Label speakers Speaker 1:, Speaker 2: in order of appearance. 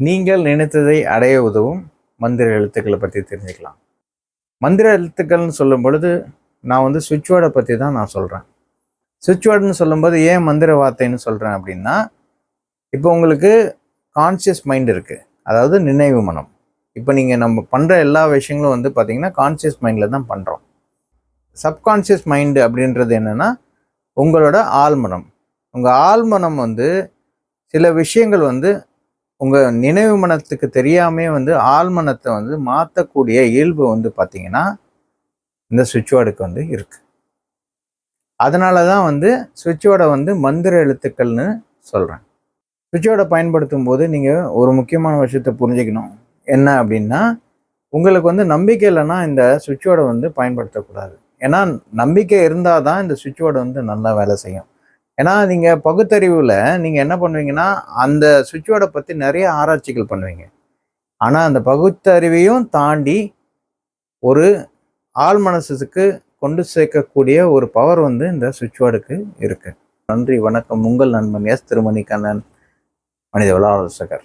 Speaker 1: நீங்கள் நினைத்ததை அடைய உதவும் மந்திர எழுத்துக்களை பற்றி தெரிஞ்சுக்கலாம். மந்திர எழுத்துக்கள்னு சொல்லும் பொழுது நான் சுவிட்ச் வேர்டை பற்றி தான் நான் சொல்கிறேன். சுவிட்ச் வேர்டுன்னு சொல்லும்போது ஏன் மந்திர வார்த்தைன்னு சொல்கிறேன் அப்படின்னா, இப்போ உங்களுக்கு கான்சியஸ் மைண்ட் இருக்குது, அதாவது நினைவு மனம். இப்போ நீங்கள் நம்ம பண்ணுற எல்லா விஷயங்களும் பார்த்தீங்கன்னா கான்சியஸ் மைண்டில் தான் பண்ணுறோம். சப்கான்சியஸ் மைண்டு அப்படின்றது என்னென்னா உங்களோட ஆழ்மனம். உங்கள் ஆழ்மனம் சில விஷயங்கள் உங்கள் நினைவு மனத்துக்கு தெரியாமே ஆழ்மனத்தை மாற்றக்கூடிய இயல்பு பார்த்தீங்கன்னா இந்த சுவிட்ச் வேர்டுக்கு இருக்குது. அதனால தான் சுவிட்ச் வேர்டை மந்திர எழுத்துக்கள்னு சொல்கிறேன். சுவிட்ச் வேர்டை பயன்படுத்தும் போது நீங்கள் ஒரு முக்கியமான விஷயத்தை புரிஞ்சுக்கணும். என்ன அப்படின்னா, உங்களுக்கு நம்பிக்கை இல்லைன்னா இந்த சுவிட்ச் வேர்டை பயன்படுத்தக்கூடாது. ஏன்னா நம்பிக்கை இருந்தால் தான் இந்த சுவிட்ச் வேர்டு நல்லா வேலை செய்யும். ஏன்னா நீங்கள் பகுத்தறிவில் நீங்கள் என்ன பண்ணுவீங்கன்னா, அந்த சுவிட்ச் வேர்டை பற்றி நிறைய ஆராய்ச்சிகள் பண்ணுவீங்க. ஆனால் அந்த பகுத்தறிவையும் தாண்டி ஒரு ஆழ் மனசுக்கு கொண்டு சேர்க்கக்கூடிய ஒரு பவர் இந்த சுவிட்ச் வேர்டுக்கு இருக்கு. நன்றி, வணக்கம். உங்கள் நண்பன் எஸ். திருமணிகண்ணன், மனிதவள ஆலோசகர்.